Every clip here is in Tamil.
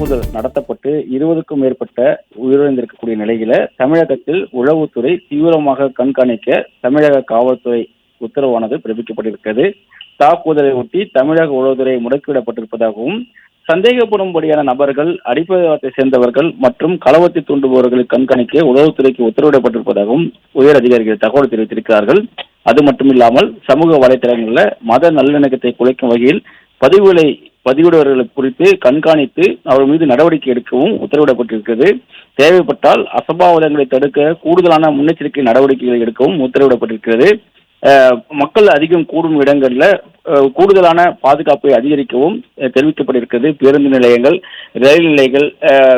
தாக்குதல் நடத்தப்பட்டு 20க்கும் மேற்பட்ட உயிரிழந்திருக்கக்கூடிய நிலையில தமிழகத்தில் உளவுத்துறை தீவிரமாக கண்காணிக்க தமிழக காவல்துறை உத்தரவானது பிறப்பிக்கப்பட்டிருக்கிறது. தாக்குதலை ஒட்டி தமிழக உளவுத்துறை முடக்கிவிடப்பட்டிருப்பதாகவும், சந்தேகப்படும்படியான நபர்கள், அடிப்படைவாதத்தை சேர்ந்தவர்கள் மற்றும் களவத்தை தூண்டுபவர்களை கண்காணிக்க உளவுத்துறைக்கு உத்தரவிடப்பட்டிருப்பதாகவும் உயர் அதிகாரிகள் தகவல் தெரிவித்திருக்கிறார்கள். அது மட்டுமில்லாமல் சமூக வலைதளங்களில் மத நல்லிணக்கத்தை குலைக்கும் வகையில் பதிவுகளை பதிவிடுபவர்களை குறித்து கண்காணித்து அவர் மீது நடவடிக்கை எடுக்கவும் உத்தரவிடப்பட்டிருக்கிறது. தேவைப்பட்டால் அசம்பாவிதங்களை தடுக்க கூடுதலான முன்னெச்சரிக்கை நடவடிக்கைகளை எடுக்கவும் உத்தரவிடப்பட்டிருக்கிறது. மக்கள் அதிகம் கூடும் இடங்கள்ல கூடுதலான பாதுகாப்பை அதிகரிக்கவும் தெரிவிக்கப்பட்டிருக்கிறது. பேருந்து நிலையங்கள், ரயில் நிலையங்கள்,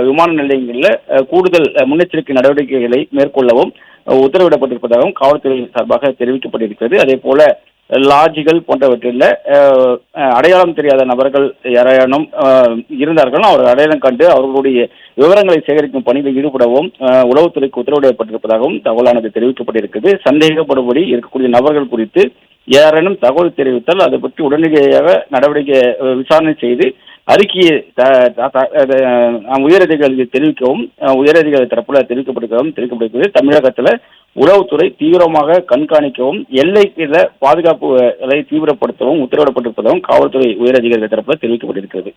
விமான நிலையங்கள்ல கூடுதல் முன்னெச்சரிக்கை நடவடிக்கைகளை மேற்கொள்ளவும் உத்தரவிடப்பட்டிருப்பதாகவும் காவல்துறை சார்பாக தெரிவிக்கப்பட்டிருக்கிறது. அதே போல லாட்ஜுகள் போன்றவற்றில் அடையாளம் தெரியாத நபர்கள் யாரானும் இருந்தார்கள், அவர் அடையாளம் கண்டு அவர்களுடைய விவரங்களை சேகரிக்கும் பணியில் ஈடுபடவும் உளவுத்துறைக்கு உத்தரவிடப்பட்டிருப்பதாகவும் தகவலானது தெரிவிக்கப்பட்டிருக்கிறது. சந்தேகப்படும்படி இருக்கக்கூடிய நபர்கள் குறித்து யாரேனும் தகவல் தெரிவித்தால் அதை பற்றி உடனடியாக நடவடிக்கை விசாரணை செய்து அறிக்கையை உயரதிகாரிகள் தெரிவிக்கவும் உயரதிகாரி தரப்புல தெரிவிக்கப்பட்டிருக்கிறது. தமிழகத்தில் உளவுத்துறை தீவிரமாக கண்காணிக்கவும் எல்லைக்குள்ள பாதுகாப்புகளை தீவிரப்படுத்தவும் உத்தரவிடப்பட்டிருப்பதாகவும் காவல்துறை உயரதிகாரிகள் தரப்புல தெரிவிக்கப்பட்டிருக்கிறது.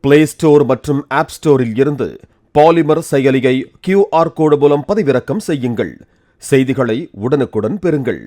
பிளே ஸ்டோர் மற்றும் ஆப் ஸ்டோரில் இருந்து பாலிமர் செயலியை QR கோடு மூலம் பதிவிறக்கம் செய்யுங்கள். செய்திகளை உடனுக்குடன் பெறுங்கள்.